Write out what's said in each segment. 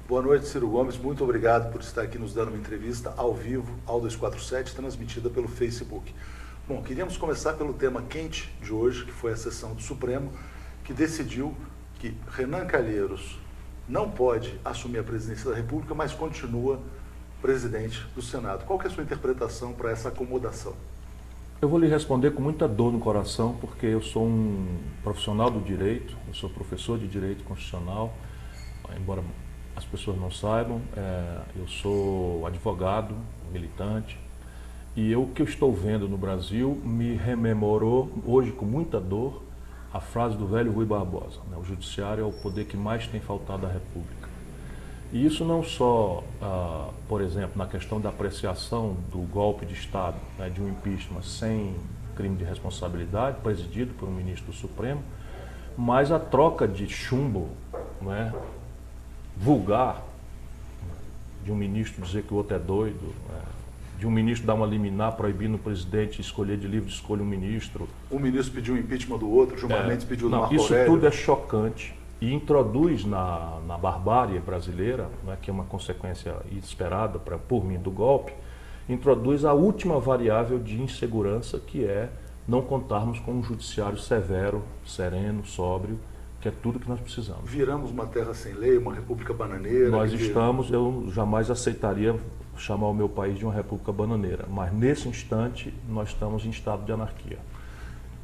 Boa noite, Ciro Gomes. Muito obrigado por estar aqui nos dando uma entrevista ao vivo, ao 247, transmitida pelo Facebook. Bom, queríamos começar pelo tema quente de hoje, que foi a sessão do Supremo, que decidiu que Renan Calheiros não pode assumir a presidência da República, mas continua presidente do Senado. Qual que é a sua interpretação para essa acomodação? Eu vou lhe responder com muita dor no coração, porque eu sou um profissional do direito, eu sou professor de direito constitucional, embora as pessoas não saibam, eu sou advogado, militante, e o que eu estou vendo no Brasil me rememorou, hoje com muita dor, a frase do velho Rui Barbosa, né? O judiciário é o poder que mais tem faltado à República. E isso não só, por exemplo, na questão da apreciação do golpe de Estado, né, de um impeachment sem crime de responsabilidade, presidido por um ministro do Supremo, mas a troca de chumbo, né, vulgar, de um ministro dizer que o outro é doido, de um ministro dar uma liminar proibindo o presidente escolher de livre escolha um ministro. Um ministro pediu o impeachment do outro, Gilmar Mendes pediu do Marco Isso Aurélio. tudo é chocante e introduz na barbárie brasileira, né, que é uma consequência esperada por mim do golpe, introduz a última variável de insegurança, que é não contarmos com um judiciário severo, sereno, sóbrio, que é tudo que nós precisamos. Viramos uma terra sem lei, uma república bananeira. Eu jamais aceitaria chamar o meu país de uma república bananeira, mas nesse instante nós estamos em estado de anarquia.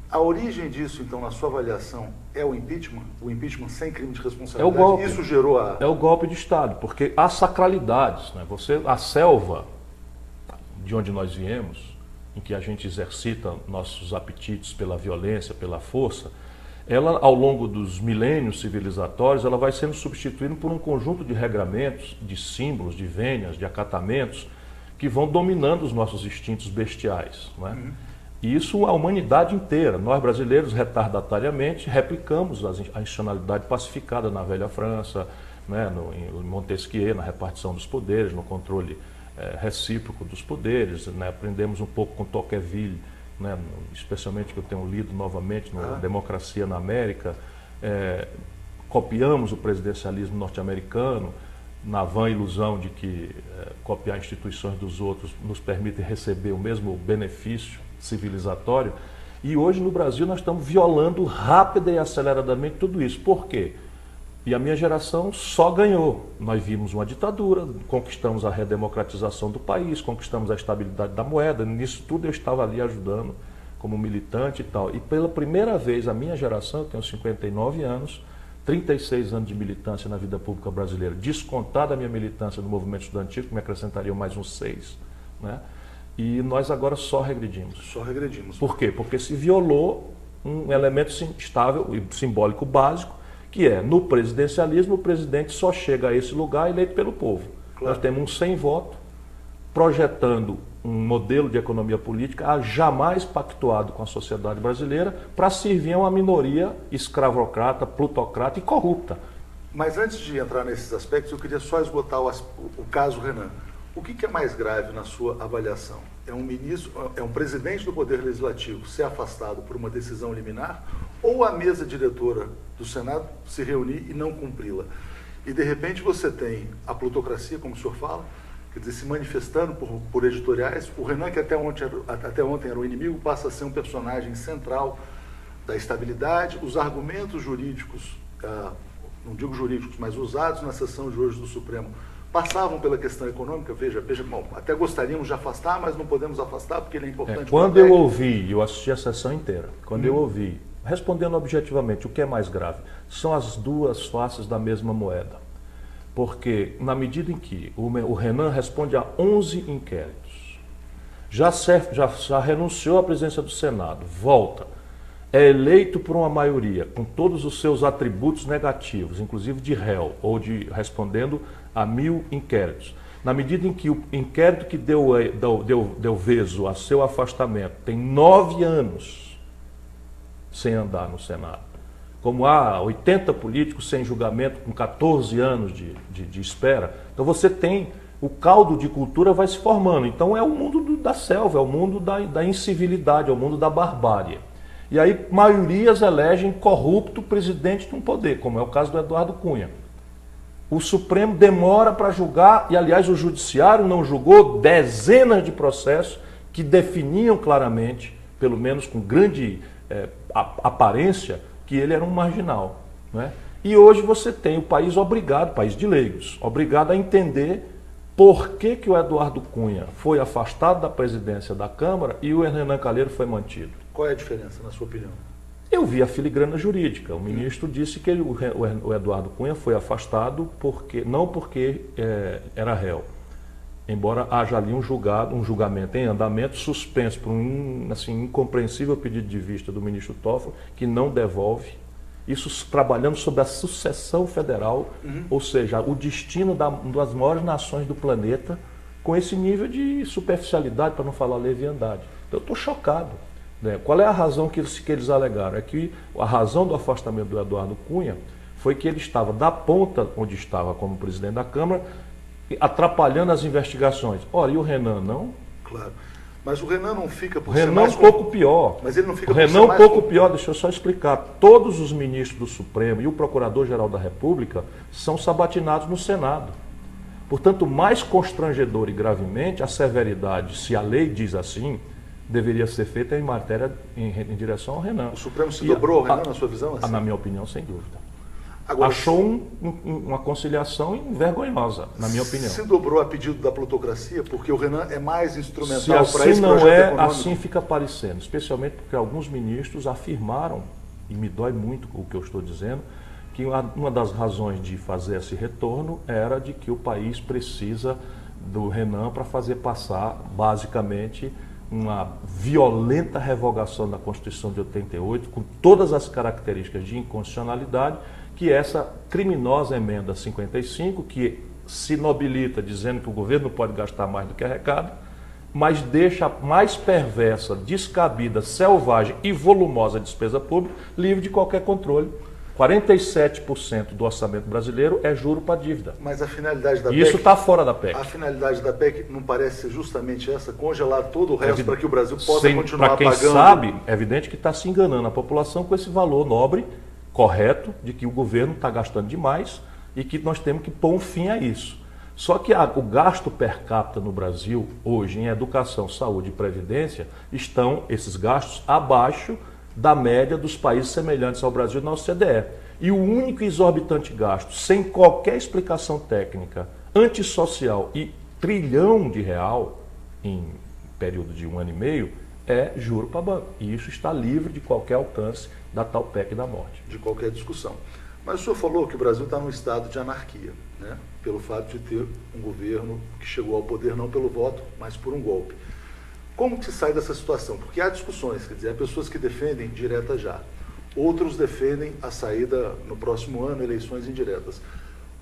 A origem disso, então, na sua avaliação, é o impeachment? O impeachment sem crime de responsabilidade? É o golpe. Isso gerou a... É o golpe de Estado, porque há sacralidades, né? A selva de onde nós viemos, em que a gente exercita nossos apetites pela violência, pela força, ela, ao longo dos milênios civilizatórios, ela vai sendo substituída por um conjunto de regramentos, de símbolos, de vênias, de acatamentos, que vão dominando os nossos instintos bestiais, né? E isso a humanidade inteira. Nós brasileiros, retardatariamente, replicamos a institucionalidade pacificada na velha França, né, em Montesquieu, na repartição dos poderes, no controle recíproco dos poderes, né? Aprendemos um pouco com Tocqueville, né, especialmente que eu tenho lido novamente no Democracia na América. Copiamos o presidencialismo norte-americano, na vã ilusão de que copiar instituições dos outros nos permite receber o mesmo benefício civilizatório, e hoje no Brasil nós estamos violando rápida e aceleradamente tudo isso. Por quê? E a minha geração só ganhou. Nós vimos uma ditadura, conquistamos a redemocratização do país, conquistamos a estabilidade da moeda, nisso tudo eu estava ali ajudando como militante e tal. E pela primeira vez a minha geração, eu tenho 59 anos, 36 anos de militância na vida pública brasileira, descontada a minha militância no movimento estudantil, que me acrescentariam mais uns 6, né? E nós agora só regredimos. Só regredimos. Por quê? Porque se violou um elemento estável e simbólico básico, que é, no presidencialismo, o presidente só chega a esse lugar eleito pelo povo. Claro. Nós temos um sem voto, projetando um modelo de economia política jamais pactuado com a sociedade brasileira para servir a uma minoria escravocrata, plutocrata e corrupta. Mas antes de entrar nesses aspectos, eu queria só esgotar o caso Renan. O que é mais grave na sua avaliação? É um presidente do Poder Legislativo ser afastado por uma decisão liminar, ou a mesa diretora do Senado se reunir e não cumpri-la? E de repente você tem a plutocracia, como o senhor fala, quer dizer, se manifestando por editoriais. O Renan, que até ontem era o inimigo, passa a ser um personagem central da estabilidade. Os argumentos jurídicos, não digo jurídicos, mas usados na sessão de hoje do Supremo, passavam pela questão econômica. Veja, bom, até gostaríamos de afastar, mas não podemos afastar porque ele é importante. Quando eu ouvi, eu assisti a sessão inteira, quando eu ouvi, respondendo objetivamente, o que é mais grave? São as duas faces da mesma moeda. Porque, na medida em que o Renan responde a 11 inquéritos, já renunciou à presidência do Senado, volta, é eleito por uma maioria, com todos os seus atributos negativos, inclusive de réu, ou de respondendo a 1000 inquéritos. Na medida em que o inquérito que deu vezo a seu afastamento tem 9 anos sem andar no Senado, como há 80 políticos sem julgamento com 14 anos de espera, então você tem, o caldo de cultura vai se formando. Então é o mundo da selva, é o mundo da incivilidade, é o mundo da barbárie. E aí maiorias elegem corrupto presidente de um poder, como é o caso do Eduardo Cunha. O Supremo demora para julgar, e aliás o Judiciário não julgou dezenas de processos que definiam claramente, pelo menos com grande aparência, que ele era um marginal. Né? E hoje você tem o país obrigado, país de leigos, obrigado a entender por que o Eduardo Cunha foi afastado da presidência da Câmara e o Renan Calheiros foi mantido. Qual é a diferença, na sua opinião? Eu vi a filigrana jurídica. O ministro disse que o Eduardo Cunha foi afastado não porque era réu, embora haja ali um julgamento em andamento, suspenso por um incompreensível pedido de vista do ministro Toffoli, que não devolve, isso trabalhando sobre a sucessão federal, ou seja, o destino das maiores nações do planeta, com esse nível de superficialidade, para não falar leviandade. Então eu estou chocado. Qual é a razão que eles alegaram? É que a razão do afastamento do Eduardo Cunha foi que ele estava da ponta onde estava como presidente da Câmara, atrapalhando as investigações. Ora, e o Renan não? Claro. Mas o Renan não fica por ser mais... O Renan é um pouco pior. Mas ele não fica por ser mais... O Renan é um pouco pior, deixa eu só explicar. Todos os ministros do Supremo e o Procurador-Geral da República são sabatinados no Senado. Portanto, mais constrangedor e gravemente, a severidade, se a lei diz assim, deveria ser feita em matéria em direção ao Renan. O Supremo se dobrou ao Renan, na sua visão? Assim? Na minha opinião, sem dúvida. Agora, achou uma conciliação vergonhosa, na minha opinião. Se dobrou a pedido da plutocracia, porque o Renan é mais instrumental para esse projeto não econômico? Assim fica parecendo, especialmente porque alguns ministros afirmaram, e me dói muito o que eu estou dizendo, que uma das razões de fazer esse retorno era de que o país precisa do Renan para fazer passar, basicamente, uma violenta revogação da Constituição de 88, com todas as características de inconstitucionalidade, que essa criminosa emenda 55, que se nobilita dizendo que o governo não pode gastar mais do que arrecada, mas deixa a mais perversa, descabida, selvagem e volumosa despesa pública livre de qualquer controle. 47% do orçamento brasileiro é juro para dívida. Mas a finalidade da PEC... Isso está fora da PEC. A finalidade da PEC não parece ser justamente essa? Congelar todo o resto para que o Brasil possa continuar pagando... Para quem sabe, é evidente que está se enganando a população com esse valor nobre, correto, de que o governo está gastando demais e que nós temos que pôr um fim a isso. Só que o gasto per capita no Brasil, hoje, em educação, saúde e previdência, estão, esses gastos, abaixo da média dos países semelhantes ao Brasil na OCDE. E o único exorbitante gasto, sem qualquer explicação técnica, antissocial e trilhão de real, em período de 1 ano e meio, é juro para banco. E isso está livre de qualquer alcance da tal PEC da morte. De qualquer discussão. Mas o senhor falou que o Brasil está num estado de anarquia, né? Pelo fato de ter um governo que chegou ao poder não pelo voto, mas por um golpe. Como que se sai dessa situação? Porque há discussões, quer dizer, há pessoas que defendem direta já. Outros defendem a saída no próximo ano, eleições indiretas.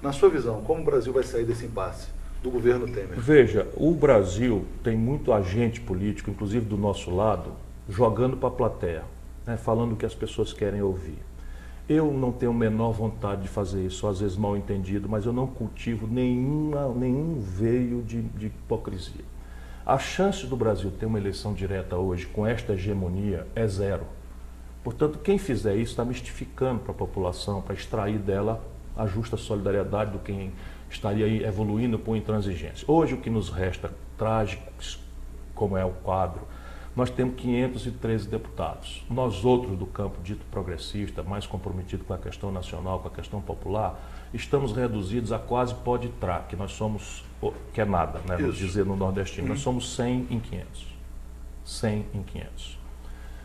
Na sua visão, como o Brasil vai sair desse impasse do governo Temer? Veja, o Brasil tem muito agente político, inclusive do nosso lado, jogando para a plateia, né, falando o que as pessoas querem ouvir. Eu não tenho a menor vontade de fazer isso, às vezes mal entendido, mas eu não cultivo nenhum veio de hipocrisia. A chance do Brasil ter uma eleição direta hoje com esta hegemonia é zero. Portanto, quem fizer isso está mistificando para a população, para extrair dela a justa solidariedade do quem estaria aí evoluindo por intransigência. Hoje o que nos resta trágico, como é o quadro, nós temos 513 deputados. Nós outros do campo dito progressista, mais comprometido com a questão nacional, com a questão popular, estamos reduzidos a quase pó de trá, que nós somos, que é nada, né, vamos dizer no nordestino, nós somos 100 em 500. 100 em 500.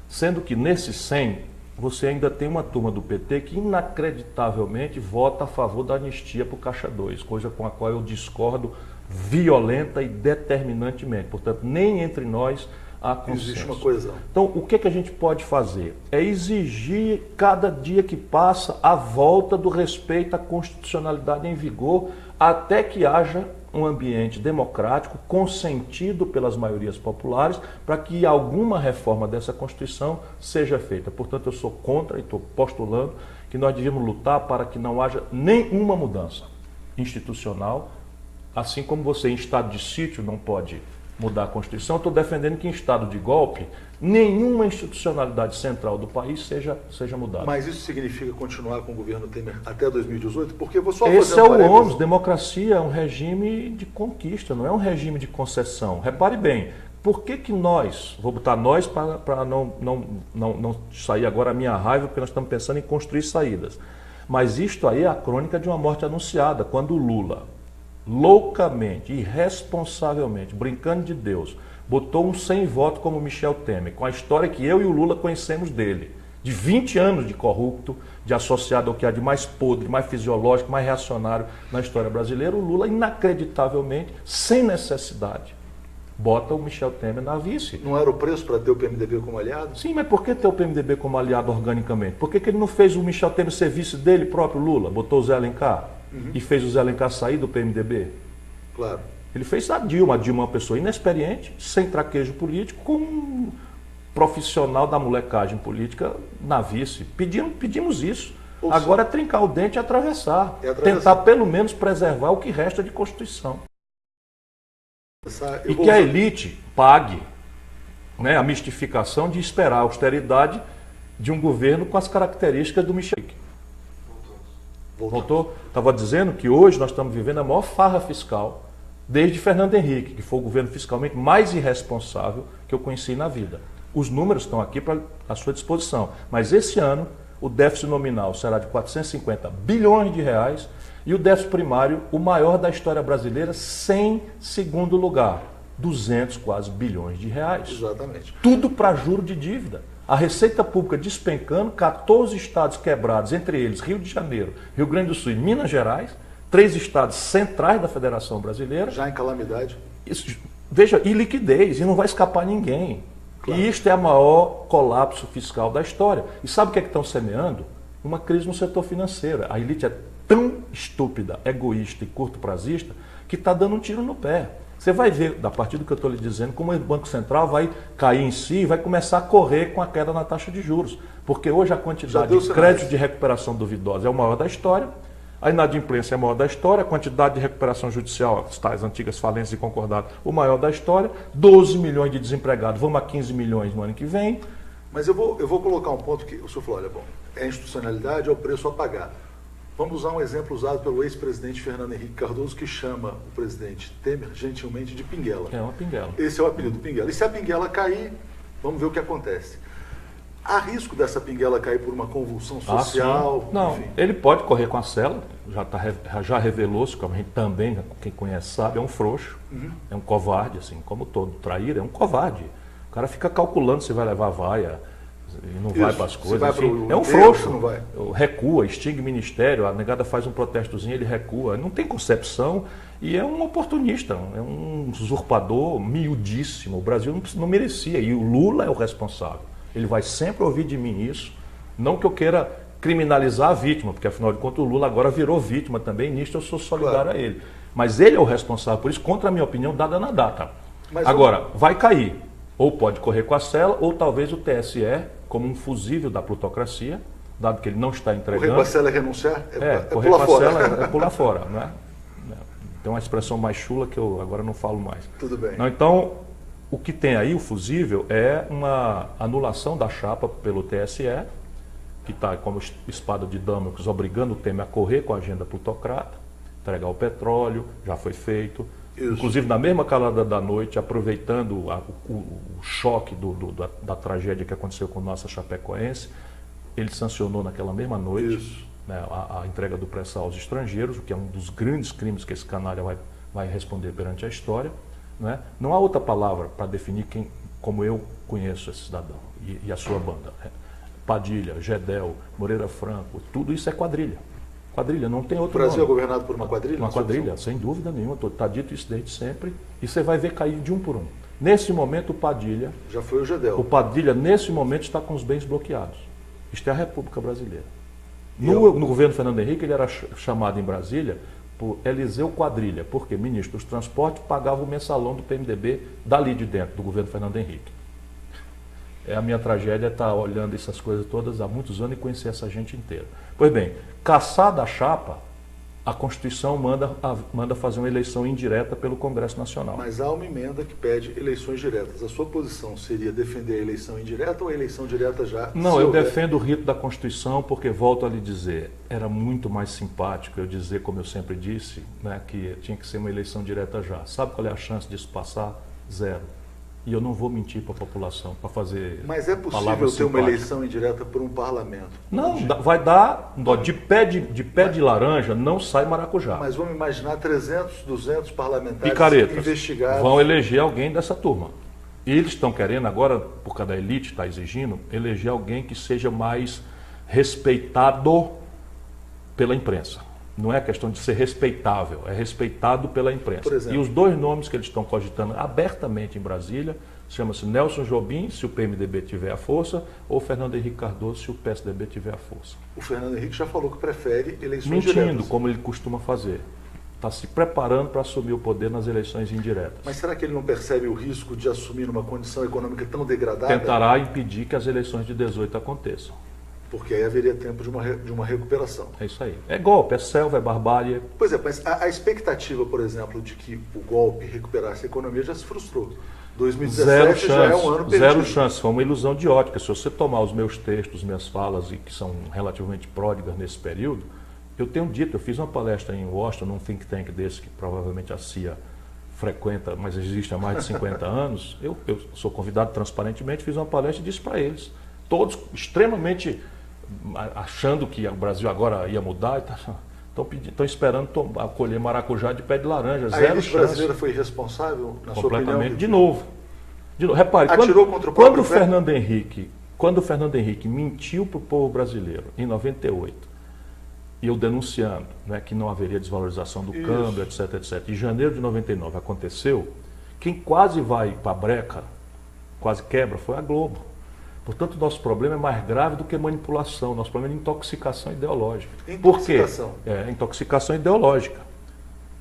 Sendo que nesses 100, você ainda tem uma turma do PT que inacreditavelmente vota a favor da anistia para o Caixa 2, coisa com a qual eu discordo violenta e determinantemente. Portanto, nem entre nós há consenso. Existe uma coesão. Então, o que a gente pode fazer? É exigir, cada dia que passa, a volta do respeito à constitucionalidade em vigor, até que haja um ambiente democrático, consentido pelas maiorias populares, para que alguma reforma dessa Constituição seja feita. Portanto, eu sou contra e estou postulando que nós devíamos lutar para que não haja nenhuma mudança institucional, assim como você em estado de sítio não pode mudar a Constituição, eu estou defendendo que em estado de golpe, nenhuma institucionalidade central do país seja mudada. Mas isso significa continuar com o governo Temer até 2018? Porque vou só Esse fazer é o parênteses. ônus. Democracia é um regime de conquista, não é um regime de concessão. Repare bem, por que nós, vou botar nós para não sair agora a minha raiva, porque nós estamos pensando em construir saídas. Mas isto aí é a crônica de uma morte anunciada, quando o Lula, loucamente, irresponsavelmente, brincando de Deus, botou um sem voto como Michel Temer, com a história que eu e o Lula conhecemos dele, de 20 anos de corrupto, de associado ao que há de mais podre, mais fisiológico, mais reacionário na história brasileira, o Lula, inacreditavelmente, sem necessidade, bota o Michel Temer na vice. Não era o preço para ter o PMDB como aliado? Sim, mas por que ter o PMDB como aliado organicamente? Por que ele não fez o Michel Temer ser vice dele próprio, Lula? Botou o Zé Alencar e fez o Zé Alencar sair do PMDB? Claro. Ele fez a Dilma é uma pessoa inexperiente, sem traquejo político, com um profissional da molecagem política na vice. Pedimos isso. Agora é trincar o dente e atravessar. Tentar pelo menos preservar o que resta de Constituição. E que a elite pague, né, a mistificação de esperar a austeridade de um governo com as características do Michel. Voltou? Estava dizendo que hoje nós estamos vivendo a maior farra fiscal desde Fernando Henrique, que foi o governo fiscalmente mais irresponsável que eu conheci na vida. Os números estão aqui à sua disposição. Mas esse ano, o déficit nominal será de 450 bilhões de reais e o déficit primário, o maior da história brasileira, sem segundo lugar, 200 quase bilhões de reais. Exatamente. Tudo para juro de dívida. A Receita Pública despencando, 14 estados quebrados, entre eles Rio de Janeiro, Rio Grande do Sul e Minas Gerais, 3 estados centrais da Federação Brasileira. Já em calamidade. Isso, veja, e liquidez, e não vai escapar ninguém. Claro. E isto é o maior colapso fiscal da história. E sabe o que é que estão semeando? Uma crise no setor financeiro. A elite é tão estúpida, egoísta e curto-prazista que está dando um tiro no pé. Você vai ver, a partir do que eu estou lhe dizendo, como o Banco Central vai cair em si e vai começar a correr com a queda na taxa de juros. Porque hoje a quantidade de crédito de recuperação duvidosa é o maior da história, a inadimplência é a maior da história, a quantidade de recuperação judicial, as antigas falências e concordados, o maior da história, 12 milhões de desempregados, vamos a 15 milhões no ano que vem. Mas eu vou colocar um ponto que o senhor falou, olha, bom, é a institucionalidade, é o preço a pagar. Vamos usar um exemplo usado pelo ex-presidente Fernando Henrique Cardoso, que chama o presidente Temer gentilmente de Pinguela. É uma pinguela. Esse é o apelido, Pinguela. E se a Pinguela cair, vamos ver o que acontece. Há risco dessa Pinguela cair por uma convulsão social? Não, enfim. Ele pode correr com a cela, já revelou-se, como a gente também, quem conhece sabe, é um frouxo, é um covarde, assim, como todo traíra, é um covarde. O cara fica calculando se vai levar vaia e não vai para as coisas. Assim, é um frouxo, não vai. Recua, extingue ministério, a negada faz um protestozinho, ele recua, não tem concepção e é um oportunista, é um usurpador miudíssimo. O Brasil não merecia e o Lula é o responsável. Ele vai sempre ouvir de mim isso, não que eu queira criminalizar a vítima, porque afinal de contas o Lula agora virou vítima também, nisto eu sou solidário a ele. Mas ele é o responsável por isso, contra a minha opinião, dada na data. Agora, vai cair, ou pode correr com a cela, ou talvez o TSE, como um fusível da plutocracia, dado que ele não está entregando... Correr com a cela é renunciar? Correr com a cela é pular fora, não é? Tem uma expressão mais chula que eu agora não falo mais. Tudo bem. Não, então... O que tem aí, o fusível, é uma anulação da chapa pelo TSE, que está como espada de Damocles, obrigando o Temer a correr com a agenda plutocrata, entregar o petróleo, já foi feito. Isso. Inclusive, na mesma calada da noite, aproveitando o choque da tragédia que aconteceu com nossa Chapecoense, ele sancionou naquela mesma noite, né, a entrega do pré-sal aos estrangeiros, o que é um dos grandes crimes que esse canalha vai responder perante a história. Né? Não há outra palavra para definir como eu conheço esse cidadão e a sua banda. Padilha, Gedel, Moreira Franco, tudo isso é quadrilha. Quadrilha, não tem outro nome. O Brasil é governado por uma quadrilha? Uma quadrilha, sem dúvida nenhuma. Está dito isso desde sempre. E você vai ver cair de um por um. Nesse momento, o Padilha... Já foi o Gedel. O Padilha, nesse momento, está com os bens bloqueados. Isto é a República Brasileira. No governo Fernando Henrique, ele era chamado em Brasília por Eliseu Quadrilha, porque ministro dos Transportes pagava o mensalão do PMDB dali de dentro, do governo Fernando Henrique. A minha tragédia estar olhando essas coisas todas há muitos anos e conhecer essa gente inteira. Pois bem, caçada a chapa, a Constituição manda fazer uma eleição indireta pelo Congresso Nacional. Mas há uma emenda que pede eleições diretas. A sua posição seria defender a eleição indireta ou a eleição direta já? Não, eu defendo o rito da Constituição porque, volto a lhe dizer, era muito mais simpático eu dizer, como eu sempre disse, né, que tinha que ser uma eleição direta já. Sabe qual é a chance disso passar? Zero. E eu não vou mentir para a população para fazer. Mas é possível ter uma eleição indireta por um parlamento? Não, vai dar. De pé de laranja não sai maracujá. Mas vamos imaginar 300, 200 parlamentares picaretas investigados. Vão eleger alguém dessa turma. E eles estão querendo agora, por causa da elite, está exigindo, eleger alguém que seja mais respeitado pela imprensa. Não é questão de ser respeitável, é respeitado pela imprensa. Por exemplo, e os dois nomes que eles estão cogitando abertamente em Brasília, chama-se Nelson Jobim, se o PMDB tiver a força, ou Fernando Henrique Cardoso, se o PSDB tiver a força. O Fernando Henrique já falou que prefere eleições Mentindo, diretas. como ele costuma fazer. Está se preparando para assumir o poder nas eleições indiretas. Mas será que ele não percebe o risco de assumir uma condição econômica tão degradada? Tentará impedir que as eleições de 18 aconteçam. Porque aí haveria tempo de uma recuperação. É isso aí. É golpe, é selva, é barbárie. Pois é, mas a expectativa, por exemplo, de que o golpe recuperasse a economia já se frustrou. 2017 já é um ano perdido. Zero chance, foi uma ilusão de ótica. Se você tomar os meus textos, minhas falas, e que são relativamente pródigas nesse período, eu tenho dito, eu fiz uma palestra em Washington, num think tank desse que provavelmente a CIA frequenta, mas existe há mais de 50 anos. Eu sou convidado transparentemente, fiz uma palestra e disse para eles, todos extremamente achando que o Brasil agora ia mudar, estão esperando colher maracujá de pé de laranja. A elite brasileira foi irresponsável, na sua opinião? Completamente. De novo. Repare, quando o Fernando Henrique mentiu para o povo brasileiro em 98, e eu denunciando, né, que não haveria desvalorização do câmbio, etc, etc. Em janeiro de 99 aconteceu, quem quase vai para a breca, quase quebra, foi a Globo. Portanto, o nosso problema é mais grave do que manipulação, nosso problema é intoxicação ideológica. Intoxicação? Por quê? Intoxicação ideológica.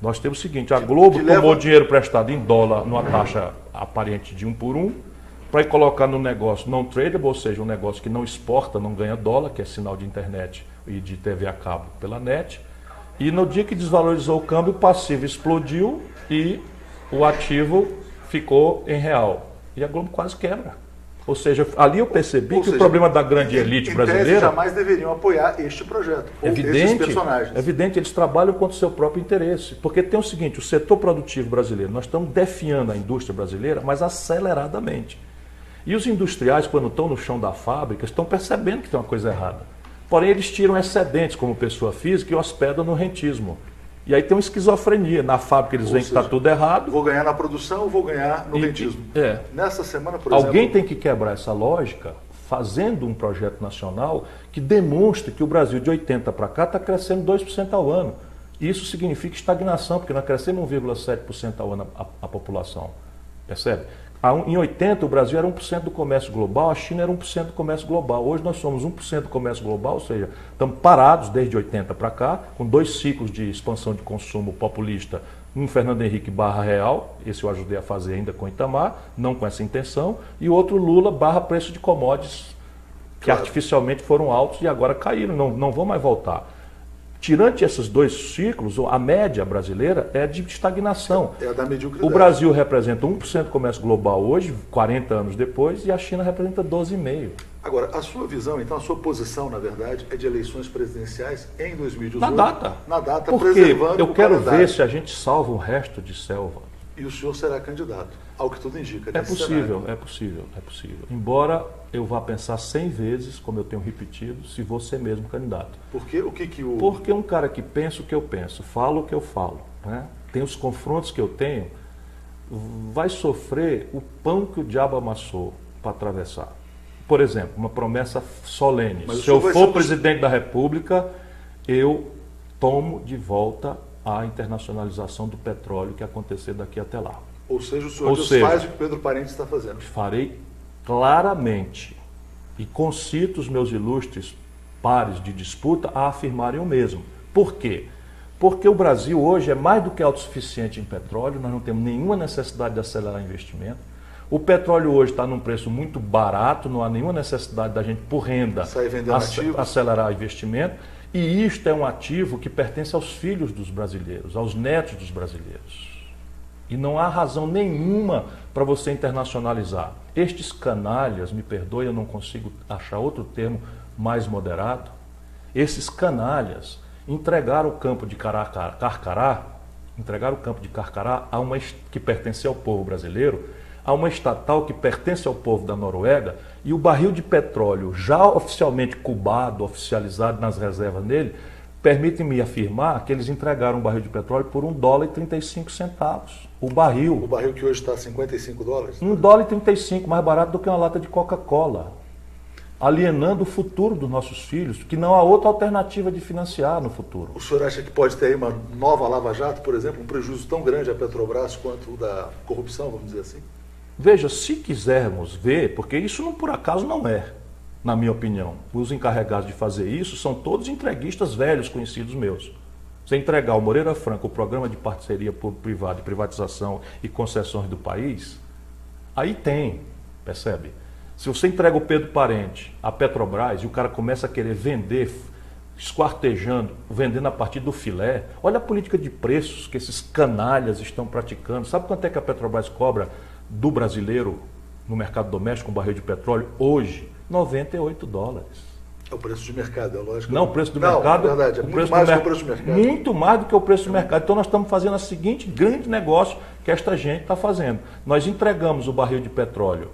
Nós temos o seguinte, a Globo tomou dinheiro prestado em dólar numa taxa aparente de 1 por 1, para ir colocar no negócio não tradable, ou seja, um negócio que não exporta, não ganha dólar, que é sinal de internet e de TV a cabo pela net. E no dia que desvalorizou o câmbio, o passivo explodiu e o ativo ficou em real. E a Globo quase quebra. Ou seja, ali eu percebi que o problema da grande elite brasileira... jamais deveriam apoiar este projeto, ou esses personagens. É evidente, eles trabalham contra o seu próprio interesse. Porque tem o seguinte, o setor produtivo brasileiro, nós estamos definhando a indústria brasileira, mas aceleradamente. E os industriais, quando estão no chão da fábrica, estão percebendo que tem uma coisa errada. Porém, eles tiram excedentes como pessoa física e hospedam no rentismo. E aí tem uma esquizofrenia. Na fábrica eles veem que está tudo errado. Vou ganhar na produção ou vou ganhar no rentismo? Nessa semana, por exemplo... Alguém tem que quebrar essa lógica fazendo um projeto nacional que demonstre que o Brasil de 80 para cá está crescendo 2% ao ano. E isso significa estagnação, porque nós crescemos 1,7% ao ano a população. Percebe? Em 80, o Brasil era 1% do comércio global, a China era 1% do comércio global. Hoje nós somos 1% do comércio global, ou seja, estamos parados desde 80 para cá, com 2 ciclos de expansão de consumo populista, um Fernando Henrique barra real, esse eu ajudei a fazer ainda com Itamar, não com essa intenção, e outro Lula barra preço de commodities, que artificialmente foram altos e agora caíram, não vão mais voltar. Tirante esses 2 ciclos, a média brasileira é de estagnação. É a da mediocridade. O Brasil representa 1% do comércio global hoje, 40 anos depois, e a China representa 12,5%. Agora, a sua visão, então, a sua posição, na verdade, é de eleições presidenciais em 2018. Na data. Na data, porque preservando eu quero ver se a gente salva o resto de selva. E o senhor será candidato, ao que tudo indica. É possível. Embora eu vá pensar 100 vezes, como eu tenho repetido, se vou ser mesmo candidato. Por quê? Porque um cara que pensa o que eu penso, fala o que eu falo, né? Tem os confrontos que eu tenho, vai sofrer o pão que o diabo amassou para atravessar. Por exemplo, uma promessa solene. Se eu for presidente da República, eu tomo de volta a internacionalização do petróleo que acontecer daqui até lá. Ou seja, o senhor faz o que Pedro Parente está fazendo. Farei claramente e concito os meus ilustres pares de disputa a afirmarem o mesmo. Por quê? Porque o Brasil hoje é mais do que autossuficiente em petróleo, nós não temos nenhuma necessidade de acelerar investimento. O petróleo hoje está num preço muito barato, não há nenhuma necessidade da gente, por renda, acelerar investimento. E isto é um ativo que pertence aos filhos dos brasileiros, aos netos dos brasileiros. E não há razão nenhuma para você internacionalizar. Estes canalhas, me perdoe, eu não consigo achar outro termo mais moderado. Esses canalhas entregaram o campo de Carcará, a uma que pertence ao povo brasileiro, a uma estatal que pertence ao povo da Noruega, e o barril de petróleo já oficialmente cubado, oficializado nas reservas dele, permite-me afirmar que eles entregaram um barril de petróleo por $1,35. O barril. O barril que hoje está a $55? $1,35, mais barato do que uma lata de Coca-Cola. Alienando o futuro dos nossos filhos, que não há outra alternativa de financiar no futuro. O senhor acha que pode ter aí uma nova Lava Jato, por exemplo, um prejuízo tão grande à Petrobras quanto o da corrupção, vamos dizer assim? Veja, se quisermos ver, porque isso não por acaso não é, na minha opinião. Os encarregados de fazer isso são todos entreguistas velhos, conhecidos meus. Você entregar ao Moreira Franco o programa de parceria público-privada, de privatização e concessões do país, aí tem, percebe? Se você entrega o Pedro Parente à Petrobras e o cara começa a querer vender, esquartejando, vendendo a partir do filé, olha a política de preços que esses canalhas estão praticando. Sabe quanto é que a Petrobras cobra do brasileiro no mercado doméstico, um barril de petróleo? Hoje, $98. É o preço de mercado, é lógico. Não, o preço do mercado. É verdade, é muito mais do que o preço do mercado. Muito mais do que o preço do mercado. Então nós estamos fazendo o seguinte grande negócio que esta gente está fazendo. Nós entregamos o barril de petróleo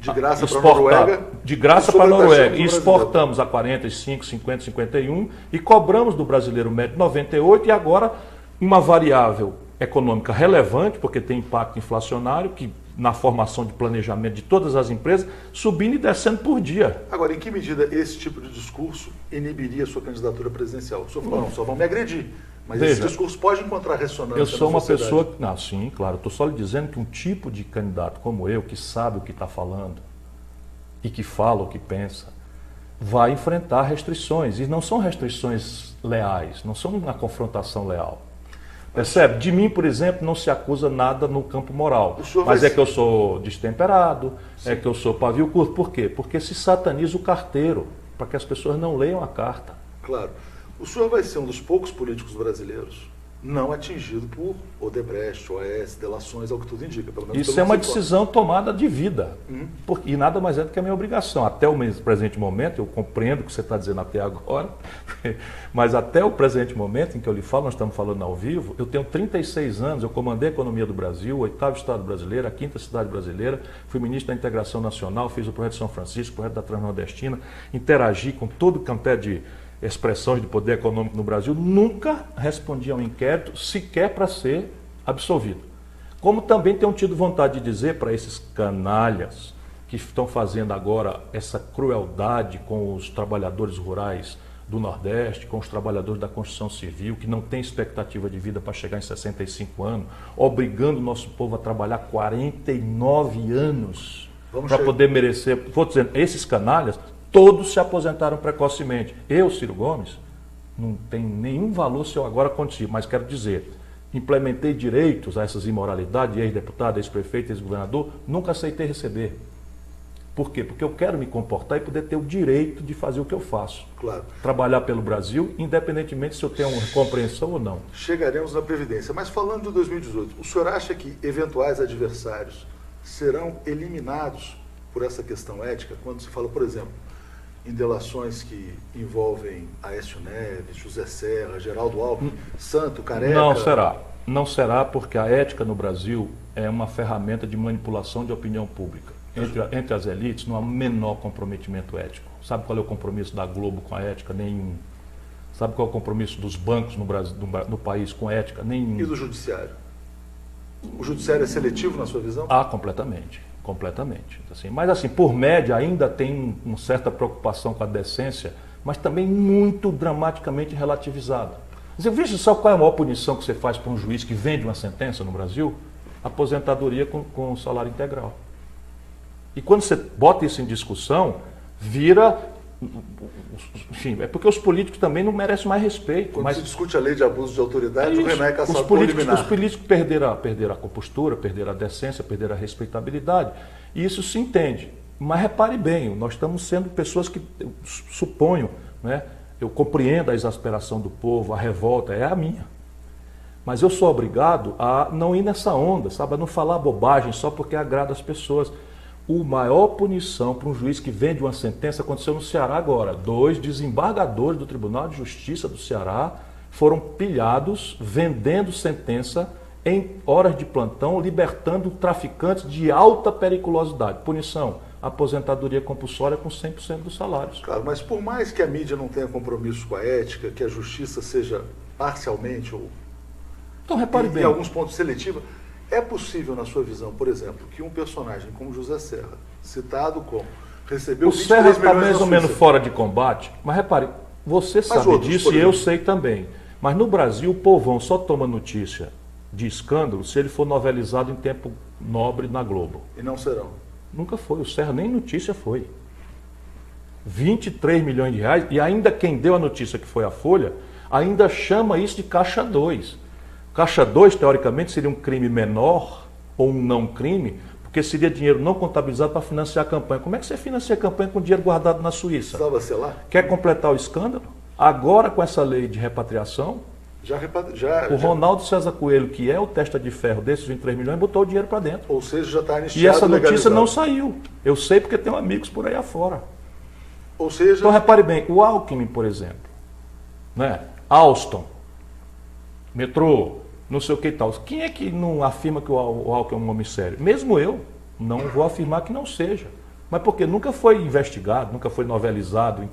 de graça para a Noruega. De graça para a Noruega. E exportamos a 45, 50, 51 e cobramos do brasileiro médio 98 e agora uma variável econômica relevante, porque tem impacto inflacionário, que na formação de planejamento de todas as empresas, subindo e descendo por dia. Agora, em que medida esse tipo de discurso inibiria a sua candidatura presidencial? O senhor falou, não, só vão me agredir. Mas veja, esse discurso pode encontrar ressonância. Eu sou uma pessoa. Não, sim, claro. Estou só lhe dizendo que um tipo de candidato como eu, que sabe o que está falando e que fala o que pensa, vai enfrentar restrições. E não são restrições leais, não são uma confrontação leal. Percebe? De mim, por exemplo, não se acusa nada no campo moral. Mas é que eu sou destemperado, sim, é que eu sou pavio curto. Por quê? Porque se sataniza o carteiro, para que as pessoas não leiam a carta. Claro. O senhor vai ser um dos poucos políticos brasileiros não atingido por Odebrecht, OAS, delações, ao que tudo indica. Pelo menos isso é uma decisão tomada de vida. E nada mais é do que a minha obrigação. Até o presente momento, eu compreendo o que você está dizendo até agora, mas até o presente momento em que eu lhe falo, nós estamos falando ao vivo, eu tenho 36 anos, eu comandei a economia do Brasil, o 8º estado brasileiro, a 5ª cidade brasileira, fui ministro da Integração Nacional, fiz o projeto de São Francisco, o projeto da Transnordestina, interagi com todo o campé de expressões de poder econômico no Brasil, nunca respondi a um inquérito sequer para ser absolvido. Como também tenho tido vontade de dizer para esses canalhas que estão fazendo agora essa crueldade com os trabalhadores rurais do Nordeste, com os trabalhadores da construção civil, que não têm expectativa de vida para chegar em 65 anos, obrigando o nosso povo a trabalhar 49 anos para poder merecer. Vou dizendo, esses canalhas todos se aposentaram precocemente. Eu, Ciro Gomes, não tem nenhum valor se eu agora consigo, mas quero dizer, implementei direitos a essas imoralidades, ex-deputado, ex-prefeito, ex-governador, nunca aceitei receber. Por quê? Porque eu quero me comportar e poder ter o direito de fazer o que eu faço. Claro. Trabalhar pelo Brasil, independentemente se eu tenho uma compreensão ou não. Chegaremos na Previdência. Mas falando de 2018, o senhor acha que eventuais adversários serão eliminados por essa questão ética? Quando se fala, por exemplo, em delações que envolvem Aécio Neves, José Serra, Geraldo Alckmin, Santo, Careca... Não será. Não será, porque a ética no Brasil é uma ferramenta de manipulação de opinião pública. Entre as elites não há o menor comprometimento ético. Sabe qual é o compromisso da Globo com a ética? Nenhum. Sabe qual é o compromisso dos bancos no Brasil, no país com a ética? Nenhum. E do judiciário? O judiciário é seletivo na sua visão? Ah, completamente. Completamente. Assim, mas assim, por média ainda tem uma certa preocupação com a decência, mas também muito dramaticamente relativizada. Você veja só qual é a maior punição que você faz para um juiz que vende uma sentença no Brasil? Aposentadoria com salário integral. E quando você bota isso em discussão, vira... Enfim, é porque os políticos também não merecem mais respeito. Quando se discute a lei de abuso de autoridade, o Renan é caçador liminar. Os políticos perderam a compostura, perderam a decência, perderam a respeitabilidade. E isso se entende. Mas repare bem, nós estamos sendo pessoas que, suponho, né, Eu compreendo a exasperação do povo, a revolta, é a minha. Mas eu sou obrigado a não ir nessa onda, sabe? A não falar bobagem só porque agrada as pessoas. O maior punição para um juiz que vende uma sentença aconteceu no Ceará agora. 2 desembargadores do Tribunal de Justiça do Ceará foram pilhados vendendo sentença em horas de plantão, libertando traficantes de alta periculosidade. Punição, aposentadoria compulsória com 100% dos salários. Claro, mas por mais que a mídia não tenha compromisso com a ética, que a justiça seja parcialmente ou Então, repare bem. Em alguns pontos seletiva, é possível, na sua visão, por exemplo, que um personagem como José Serra, citado como recebeu O 23 Serra está milhões mais ou menos fora de combate, mas repare, você sabe outros, disso por e eu exemplo. sei também. Mas no Brasil, o povão só toma notícia de escândalo se ele for novelizado em tempo nobre na Globo. E não serão. Nunca foi, o Serra nem notícia foi. 23 milhões de reais, e ainda quem deu a notícia, que foi a Folha, ainda chama isso de Caixa 2. Caixa 2, teoricamente, seria um crime menor ou um não crime, porque seria dinheiro não contabilizado para financiar a campanha. Como é que você financia a campanha com dinheiro guardado na Suíça? Precisava ser lá? Quer completar o escândalo? Agora, com essa lei de repatriação, o Ronaldo César Coelho, que é o testa de ferro desses 23 milhões, botou o dinheiro para dentro. Ou seja, já está anistiado. E essa notícia legalizado. não saiu. Eu sei porque tenho amigos por aí afora. Ou seja, Então, repare bem, o Alckmin, por exemplo, né? Alstom, metrô, não sei o que e tal. Quem é que não afirma que o Alckmin é um homem sério? Mesmo eu não vou afirmar que não seja. Mas porque nunca foi investigado, nunca foi novelizado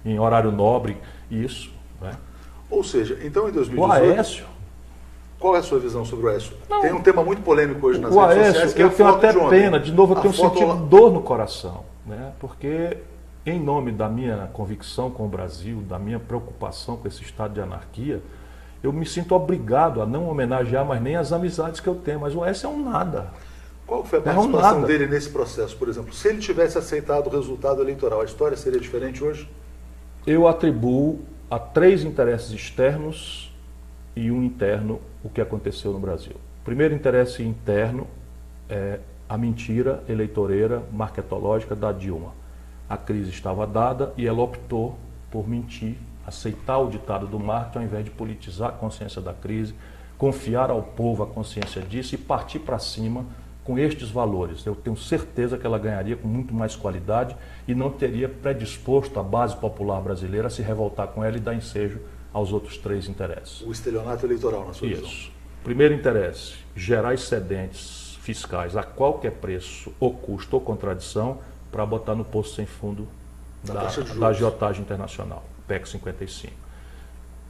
em horário nobre, isso. Né? Ou seja, então em O 2018... Aécio. Qual é a sua visão sobre o Aécio? Não. Tem um tema muito polêmico hoje nas O redes Aécio, sociais, que é eu a tenho foto até de ontem. pena, de novo eu A tenho foto sentido lá- dor no coração, né? Porque em nome da minha convicção com o Brasil, da minha preocupação com esse estado de anarquia, eu me sinto obrigado a não homenagear mais nem as amizades que eu tenho, mas o Aécio é um nada. Qual foi a Não é um participação nada. dele nesse processo, por exemplo? Se ele tivesse aceitado o resultado eleitoral, a história seria diferente hoje? Eu atribuo a 3 interesses externos e um interno o que aconteceu no Brasil. O primeiro interesse interno é a mentira eleitoreira marketológica da Dilma. A crise estava dada e ela optou por mentir, aceitar o ditado do marketing ao invés de politizar a consciência da crise, confiar ao povo a consciência disso e partir para cima com estes valores. Eu tenho certeza que ela ganharia com muito mais qualidade e não teria predisposto a base popular brasileira a se revoltar com ela e dar ensejo aos outros 3 interesses. O estelionato eleitoral, na sua visão? Isso. Primeiro interesse, gerar excedentes fiscais a qualquer preço, ou custo ou contradição, para botar no poço sem fundo taxa de juros. da agiotagem internacional, PEC 55.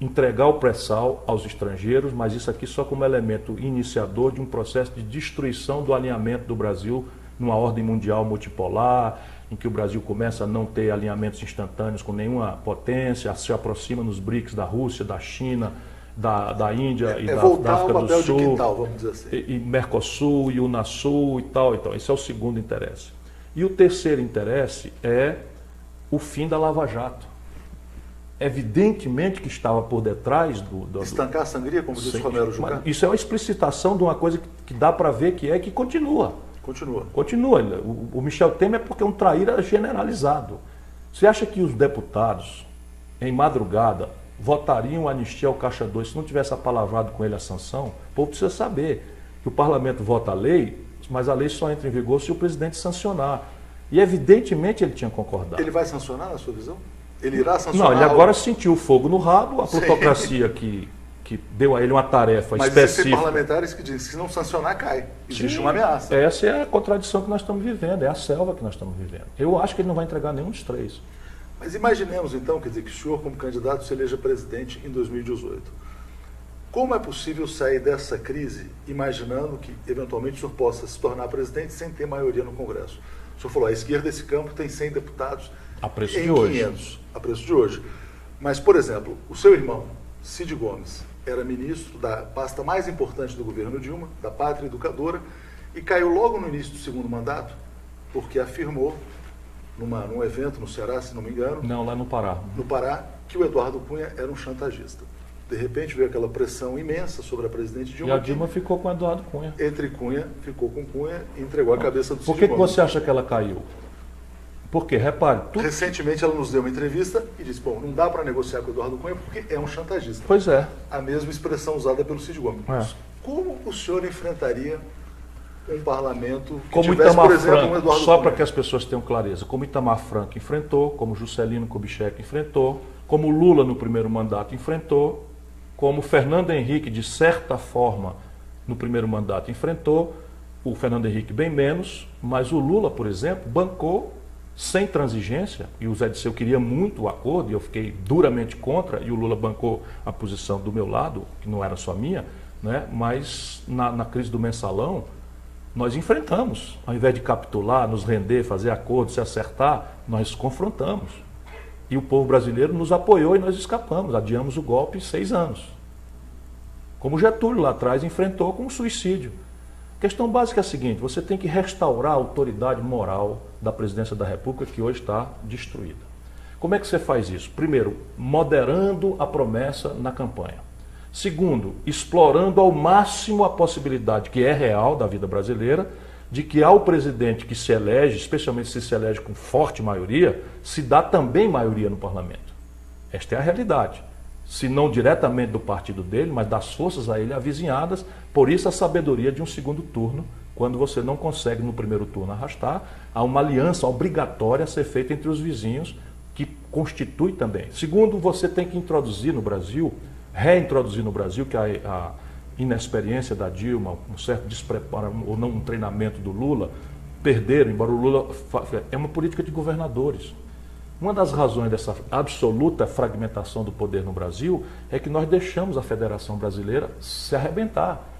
Entregar o pré-sal aos estrangeiros, mas isso aqui só como elemento iniciador de um processo de destruição do alinhamento do Brasil numa ordem mundial multipolar, em que o Brasil começa a não ter alinhamentos instantâneos com nenhuma potência, se aproxima nos BRICS da Rússia, da China, da Índia e da voltar África ao do papel Sul, de quintal, vamos dizer assim. e Mercosul, e Unasul e tal. Então, esse é o segundo interesse. E o terceiro interesse é o fim da Lava Jato. Evidentemente que estava por detrás do Estancar a sangria, como disse Sim, Romero Jucá? isso é uma explicitação de uma coisa que dá para ver que continua. Continua. Continua. O Michel Temer é porque é um traíra generalizado. Você acha que os deputados, em madrugada, votariam anistia ao Caixa 2 se não tivesse apalavrado com ele a sanção? O povo precisa saber que o parlamento vota a lei, mas a lei só entra em vigor se o presidente sancionar. E evidentemente ele tinha concordado. Ele vai sancionar, na sua visão? Ele irá sancionar? Não, ele agora sentiu o fogo no rabo, a plutocracia que deu a ele uma tarefa Mas existem específica. parlamentares que dizem que se não sancionar, cai. Existe Sim, uma ameaça. Essa é a contradição que nós estamos vivendo, é a selva que nós estamos vivendo. Eu acho que ele não vai entregar nenhum dos 3. Mas imaginemos então, quer dizer, que o senhor, como candidato, se eleja presidente em 2018. Como é possível sair dessa crise imaginando que, eventualmente, o senhor possa se tornar presidente sem ter maioria no Congresso? O senhor falou, a esquerda desse campo tem 100 deputados A preço em de hoje. 500, a preço de hoje. Mas, por exemplo, o seu irmão, Cid Gomes, era ministro da pasta mais importante do governo Dilma, da Pátria Educadora, e caiu logo no início do segundo mandato, porque afirmou, num evento no Ceará, se não me engano, Não, lá no Pará. no Pará, que o Eduardo Cunha era um chantagista. De repente veio aquela pressão imensa sobre a presidente E Dilma. a Dilma ficou com o Eduardo Cunha. Entre Cunha, ficou com Cunha e entregou a cabeça do Por Cid que Gomes. você acha que ela caiu? Porque, repare... Recentemente ela nos deu uma entrevista e disse, bom, não dá para negociar com o Eduardo Cunha porque é um chantagista. Pois é. A mesma expressão usada pelo Cid Gomes. É. Como o senhor enfrentaria um parlamento que como tivesse, Itamar por exemplo, Franco, um Eduardo só Cunha? para que as pessoas tenham clareza, como Itamar Franco enfrentou, como Juscelino Kubitschek enfrentou, como Lula no primeiro mandato enfrentou, como Fernando Henrique, de certa forma, no primeiro mandato enfrentou, o Fernando Henrique bem menos, mas o Lula, por exemplo, bancou sem transigência, e o Zé Disseu queria muito o acordo, e eu fiquei duramente contra, e o Lula bancou a posição do meu lado, que não era só minha, né? Mas na crise do mensalão, nós enfrentamos. Ao invés de capitular, nos render, fazer acordo, se acertar, nós confrontamos. E o povo brasileiro nos apoiou e nós escapamos, adiamos o golpe 6 anos. Como Getúlio lá atrás enfrentou com o suicídio. A questão básica é a seguinte, você tem que restaurar a autoridade moral da presidência da República, que hoje está destruída. Como é que você faz isso? Primeiro, moderando a promessa na campanha. Segundo, explorando ao máximo a possibilidade, que é real da vida brasileira, de que ao presidente que se elege, especialmente se elege com forte maioria, se dá também maioria no parlamento. Esta é a realidade. Se não diretamente do partido dele, mas das forças a ele avizinhadas, por isso a sabedoria de um segundo turno, quando você não consegue no primeiro turno arrastar, há uma aliança obrigatória a ser feita entre os vizinhos, que constitui também. Segundo, você tem que introduzir no Brasil, reintroduzir no Brasil, que a inexperiência da Dilma, um certo despreparo, ou não um treinamento do Lula, perderam, embora o Lula... É uma política de governadores. Uma das razões dessa absoluta fragmentação do poder no Brasil é que nós deixamos a Federação Brasileira se arrebentar.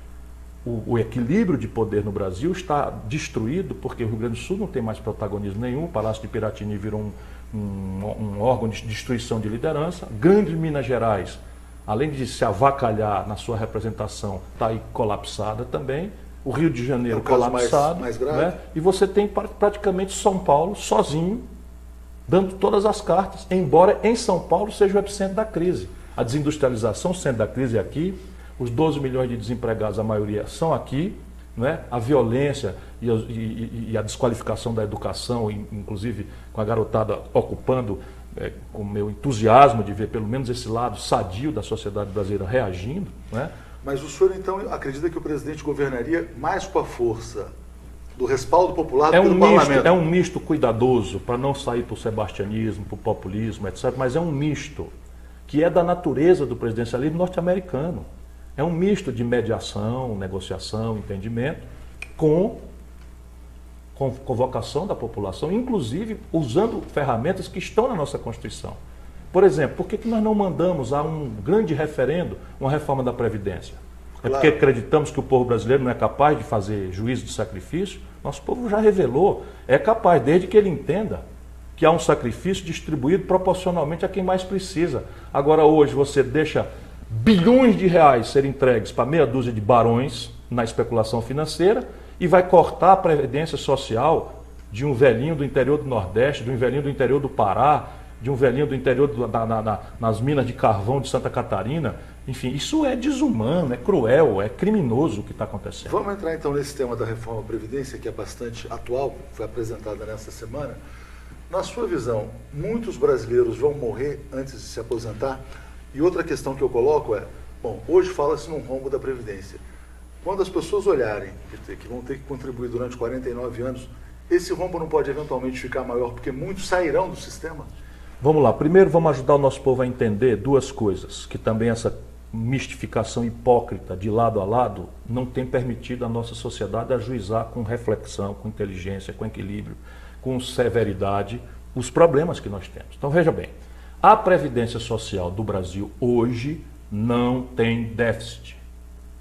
O equilíbrio de poder no Brasil está destruído porque o Rio Grande do Sul não tem mais protagonismo nenhum, o Palácio de Piratini virou um órgão de destruição de liderança. Grande Minas Gerais, além de se avacalhar na sua representação, está aí colapsada também. O Rio de Janeiro colapsado. Mais grave. Né? E você tem praticamente São Paulo sozinho, dando todas as cartas, embora em São Paulo seja o epicentro da crise. A desindustrialização, o centro da crise é aqui, os 12 milhões de desempregados, a maioria são aqui, né? A violência e a desqualificação da educação, inclusive com a garotada ocupando, com o meu entusiasmo de ver pelo menos esse lado sadio da sociedade brasileira reagindo. Né? Mas o senhor então acredita que o presidente governaria mais com a força do respaldo popular do que do parlamento? É um misto cuidadoso, para não sair para o sebastianismo, para o populismo, etc. Mas é um misto que é da natureza do presidencialismo norte-americano. É um misto de mediação, negociação, entendimento, com convocação da população, inclusive usando ferramentas que estão na nossa Constituição. Por exemplo, por que nós não mandamos a um grande referendo uma reforma da Previdência? É porque acreditamos que o povo brasileiro não é capaz de fazer juízo de sacrifício? Nosso povo já revelou, é capaz, desde que ele entenda que há um sacrifício distribuído proporcionalmente a quem mais precisa. Agora hoje você deixa bilhões de reais serem entregues para meia dúzia de barões na especulação financeira e vai cortar a previdência social de um velhinho do interior do Nordeste, de um velhinho do interior do Pará, de um velhinho do interior nas minas de carvão de Santa Catarina. Enfim, isso é desumano, é cruel, é criminoso o que está acontecendo. Vamos entrar então nesse tema da reforma da Previdência, que é bastante atual, foi apresentada nesta semana. Na sua visão, muitos brasileiros vão morrer antes de se aposentar? E outra questão que eu coloco é, bom, hoje fala-se num rombo da Previdência. Quando as pessoas olharem que vão ter que contribuir durante 49 anos, esse rombo não pode eventualmente ficar maior, porque muitos sairão do sistema? Vamos lá, primeiro vamos ajudar o nosso povo a entender duas coisas, que também essa mistificação hipócrita de lado a lado não tem permitido a nossa sociedade ajuizar com reflexão, com inteligência, com equilíbrio, com severidade os problemas que nós temos. Então veja bem, a Previdência Social do Brasil hoje não tem déficit.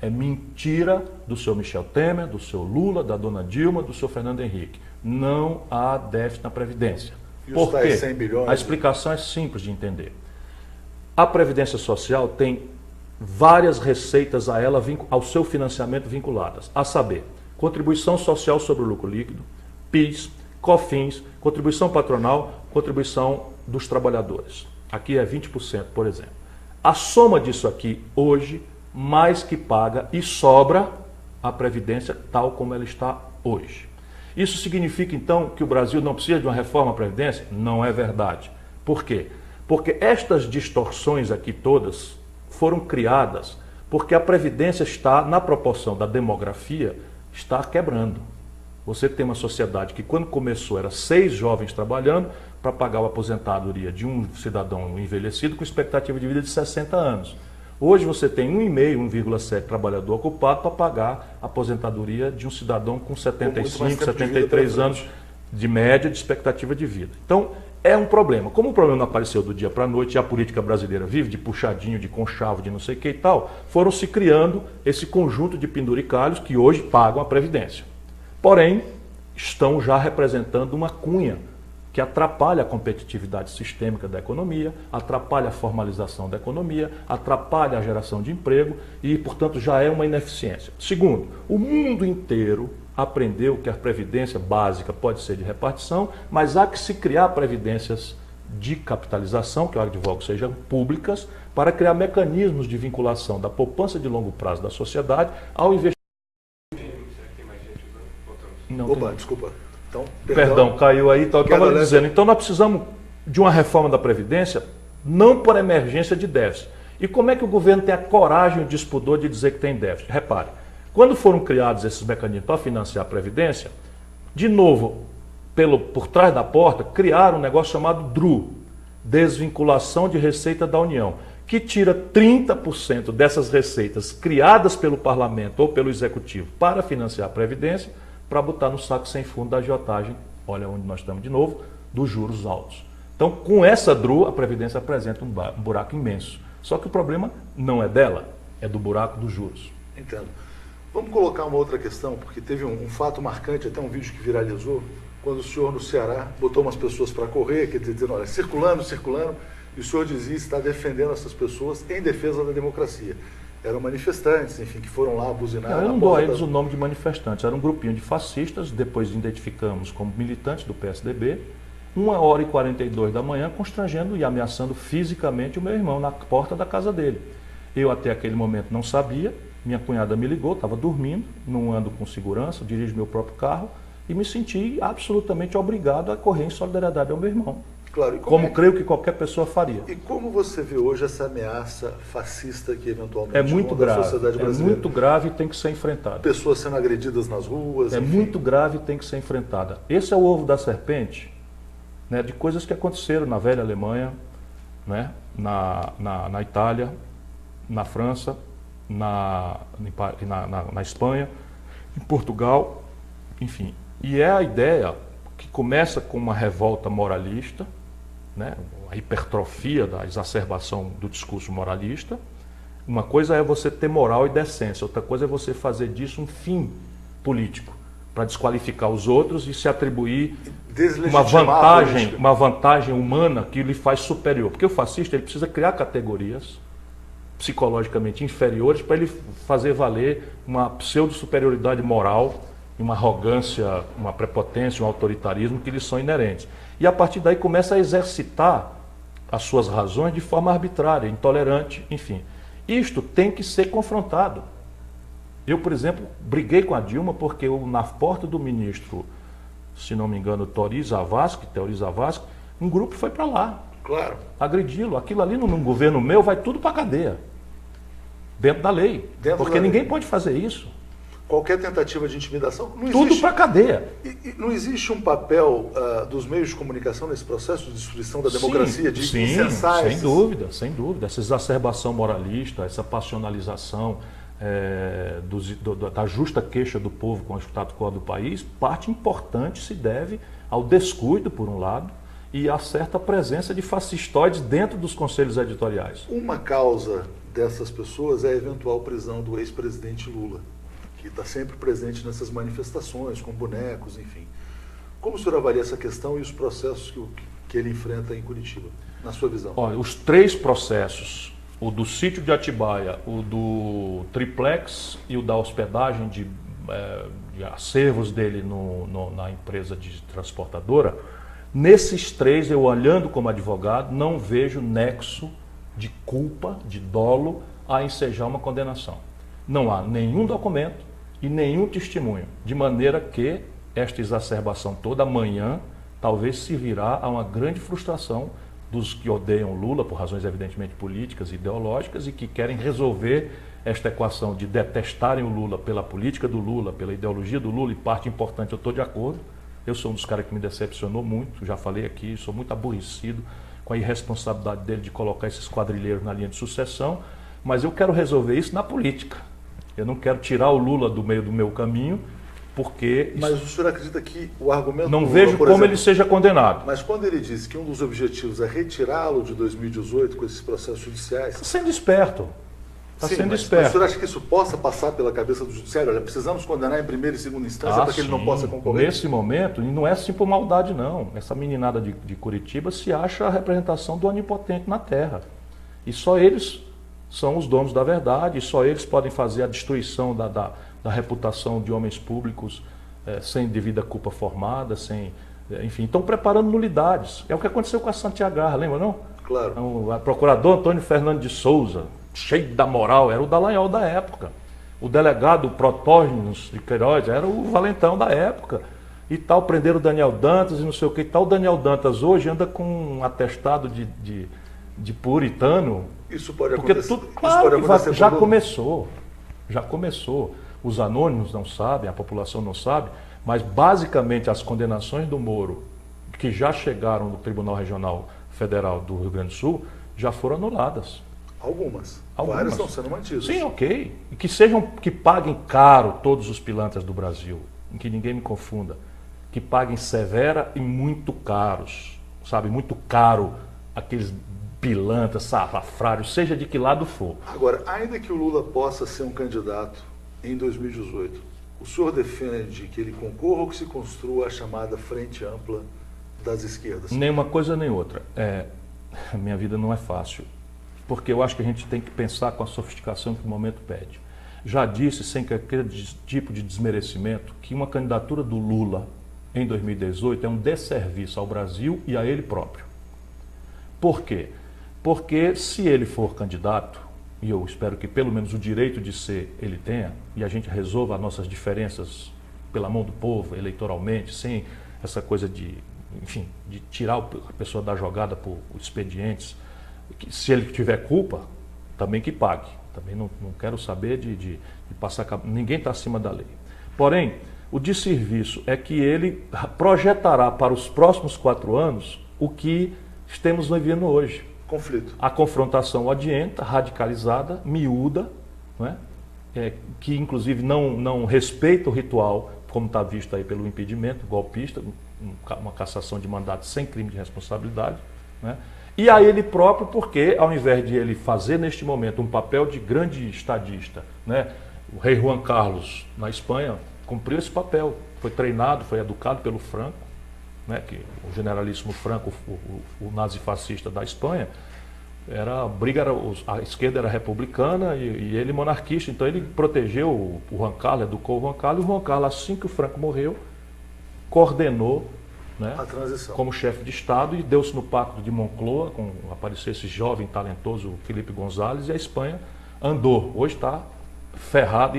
É mentira do seu Michel Temer, do seu Lula, da dona Dilma, do seu Fernando Henrique. Não há déficit na Previdência. Por quê? 100 bilhões? A explicação é simples de entender. A Previdência Social tem várias receitas a ela, ao seu financiamento vinculadas, a saber, contribuição social sobre o lucro líquido, PIS, COFINS, contribuição patronal, contribuição dos trabalhadores. Aqui é 20%, por exemplo. A soma disso aqui, hoje, mais que paga e sobra a Previdência tal como ela está hoje. Isso significa, então, que o Brasil não precisa de uma reforma à Previdência? Não é verdade. Por quê? Porque estas distorções aqui todas foram criadas porque a Previdência está, na proporção da demografia, está quebrando. Você tem uma sociedade que, quando começou, era 6 jovens trabalhando para pagar a aposentadoria de um cidadão envelhecido com expectativa de vida de 60 anos. Hoje você tem 1,5, 1,7 trabalhador ocupado para pagar a aposentadoria de um cidadão com 75, 73 anos de média de expectativa de vida. Então, é um problema. Como o problema não apareceu do dia para a noite e a política brasileira vive de puxadinho, de conchavo, de não sei o que e tal, foram se criando esse conjunto de penduricalhos que hoje pagam a Previdência. Porém, estão já representando uma cunha que atrapalha a competitividade sistêmica da economia, atrapalha a formalização da economia, atrapalha a geração de emprego e, portanto, já é uma ineficiência. Segundo, o mundo inteiro aprendeu que a previdência básica pode ser de repartição, mas há que se criar previdências de capitalização, que eu advogo sejam públicas, para criar mecanismos de vinculação da poupança de longo prazo da sociedade ao investimento. Opa, desculpa. Então, perdão, caiu aí. Então, eu estava dizendo, então nós precisamos de uma reforma da Previdência, não por emergência de déficit. E como é que o governo tem a coragem e o despudor de dizer que tem déficit? Repare, quando foram criados esses mecanismos para financiar a Previdência, de novo, por trás da porta, criaram um negócio chamado DRU, Desvinculação de Receita da União, que tira 30% dessas receitas criadas pelo Parlamento ou pelo Executivo para financiar a Previdência, para botar no saco sem fundo da agiotagem, olha onde nós estamos de novo, dos juros altos. Então, com essa DRU, a Previdência apresenta um buraco imenso. Só que o problema não é dela, é do buraco dos juros. Entendo. Vamos colocar uma outra questão, porque teve um fato marcante, até um vídeo que viralizou, quando o senhor no Ceará botou umas pessoas para correr, quer dizer, olha, circulando, e o senhor dizia estar defendendo essas pessoas em defesa da democracia. Eram manifestantes, enfim, que foram lá buzinar. Eu não dou a eles o nome de manifestantes. Era um grupinho de fascistas, depois identificamos como militantes do PSDB, 1h42 da manhã, constrangendo e ameaçando fisicamente o meu irmão na porta da casa dele. Eu até aquele momento não sabia, minha cunhada me ligou, estava dormindo, não ando com segurança, dirijo meu próprio carro, e me senti absolutamente obrigado a correr em solidariedade ao meu irmão. Claro, como creio que qualquer pessoa faria. E como você vê hoje essa ameaça fascista que eventualmente é muito grave, a sociedade brasileira? É muito grave e tem que ser enfrentada. Pessoas sendo agredidas nas ruas. É muito grave e tem que ser enfrentada. Esse é o ovo da serpente, né, de coisas que aconteceram na velha Alemanha, né, na Itália, na França, na Espanha, em Portugal, enfim. E é a ideia que começa com uma revolta moralista, né, a hipertrofia da exacerbação do discurso moralista. Uma coisa é você ter moral e decência, outra coisa é você fazer disso um fim político, para desqualificar os outros e se atribuir uma vantagem humana que lhe faz superior. Porque o fascista ele precisa criar categorias psicologicamente inferiores para ele fazer valer uma pseudo-superioridade moral, uma arrogância, uma prepotência, um autoritarismo que lhes são inerentes. E a partir daí começa a exercitar as suas razões de forma arbitrária, intolerante, enfim. Isto tem que ser confrontado. Eu, por exemplo, briguei com a Dilma porque na porta do ministro, se não me engano, Teori Zavascki, um grupo foi para lá. Claro. Agredi-lo. Aquilo ali num governo meu vai tudo para a cadeia. Dentro da lei. Porque ninguém pode fazer isso. Qualquer tentativa de intimidação, não existe. Tudo para a cadeia. E não existe um papel dos meios de comunicação nesse processo de destruição da democracia, de incensar sem dúvida. Essa exacerbação moralista, essa passionalização da justa queixa do povo com o status quo do país, parte importante se deve ao descuido, por um lado, e a certa presença de fascistoides dentro dos conselhos editoriais. Uma causa dessas pessoas é a eventual prisão do ex-presidente Lula, que está sempre presente nessas manifestações, com bonecos, enfim. Como o senhor avalia essa questão e os processos que ele enfrenta em Curitiba, na sua visão? Olha, os 3 processos, o do sítio de Atibaia, o do triplex e o da hospedagem de acervos dele na empresa de transportadora, nesses 3, eu olhando como advogado, não vejo nexo de culpa, de dolo, a ensejar uma condenação. Não há nenhum documento e nenhum testemunho, de maneira que esta exacerbação toda amanhã talvez se virá a uma grande frustração dos que odeiam Lula, por razões evidentemente políticas e ideológicas, e que querem resolver esta equação de detestarem o Lula pela política do Lula, pela ideologia do Lula, e parte importante eu estou de acordo. Eu sou um dos caras que me decepcionou muito, já falei aqui, sou muito aborrecido com a irresponsabilidade dele de colocar esses quadrilheiros na linha de sucessão, mas eu quero resolver isso na política. Eu não quero tirar o Lula do meio do meu caminho, porque... Mas o senhor acredita que o argumento não do Lula, vejo por como exemplo, ele seja condenado. Mas quando ele disse que um dos objetivos é retirá-lo de 2018 com esses processos judiciais... Está sendo esperto. Está sendo mas esperto. o senhor acha que isso possa passar pela cabeça do judiciário? Olha, precisamos condenar em primeira e segunda instância para que ele não possa concorrer? Nesse momento, e não é assim por maldade não, essa meninada de Curitiba se acha a representação do onipotente na Terra. E só eles são os donos da verdade, e só eles podem fazer a destruição da reputação de homens públicos sem devida culpa formada, enfim, estão preparando nulidades. É o que aconteceu com a Santiagarra, lembra não? Claro. O procurador Antônio Fernando de Souza, cheio da moral, era o Dallagnol da época. O delegado Protógenes de Queiroz era o valentão da época. E tal, prenderam o Daniel Dantas e não sei o que e tal. O Daniel Dantas hoje anda com um atestado de puritano. Isso pode porque acontecer. Tudo, claro, isso pode acontecer já começou. Já começou. Os anônimos não sabem, a população não sabe, mas basicamente as condenações do Moro, que já chegaram no Tribunal Regional Federal do Rio Grande do Sul, já foram anuladas. Algumas. Várias estão sendo mantidas. Sim, ok. E que paguem caro todos os pilantras do Brasil, em que ninguém me confunda, que paguem severa e muito caros, sabe, muito caro aqueles pilantras, salafrários, seja de que lado for. Agora, ainda que o Lula possa ser um candidato em 2018, o senhor defende que ele concorra ou que se construa a chamada frente ampla das esquerdas? Nem uma coisa nem outra. A minha vida não é fácil, porque eu acho que a gente tem que pensar com a sofisticação que o momento pede. Já disse, sem qualquer tipo de desmerecimento, que uma candidatura do Lula em 2018 é um desserviço ao Brasil e a ele próprio. Por quê? Porque se ele for candidato, e eu espero que pelo menos o direito de ser ele tenha, e a gente resolva as nossas diferenças pela mão do povo, eleitoralmente, sem essa coisa de tirar a pessoa da jogada por expedientes, que, se ele tiver culpa, também que pague. Também não quero saber de passar... Ninguém está acima da lei. Porém, o desserviço é que ele projetará para os próximos 4 anos o que estamos vivendo hoje. Conflito. A confrontação odienta, radicalizada, miúda, não é? Que inclusive não respeita o ritual, como está visto aí pelo impedimento golpista, uma cassação de mandato sem crime de responsabilidade, né? E a ele próprio, porque ao invés de ele fazer neste momento um papel de grande estadista, né? O rei Juan Carlos, na Espanha, cumpriu esse papel, foi treinado, foi educado pelo Franco, né? Que o generalíssimo Franco, o nazifascista da Espanha, a esquerda era republicana e ele monarquista, então ele protegeu o Juan Carlos, educou o Juan Carlos, e o Juan Carlos, assim que o Franco morreu, coordenou, né, a transição como chefe de Estado, e deu-se no Pacto de Moncloa, apareceu esse jovem talentoso Felipe González, e a Espanha andou. Hoje está ferrada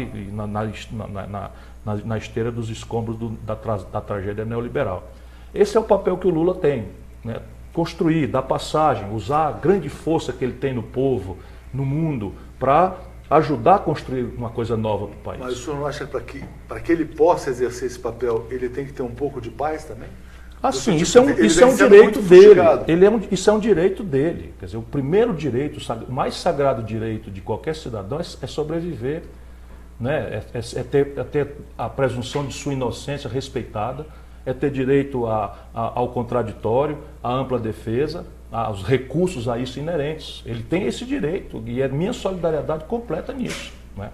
na esteira dos escombros da tragédia neoliberal. Esse é o papel que o Lula tem, né? Construir, dar passagem, usar a grande força que ele tem no povo, no mundo, para ajudar a construir uma coisa nova para o país. Mas o senhor não acha que para que ele possa exercer esse papel, ele tem que ter um pouco de paz também? Assim, isso é um direito dele. Isso é um direito dele. Quer dizer, o primeiro direito, o mais sagrado direito de qualquer cidadão é sobreviver, né? É ter a presunção de sua inocência respeitada, é ter direito ao contraditório, à ampla defesa, aos recursos a isso inerentes. Ele tem esse direito e é minha solidariedade completa nisso, né?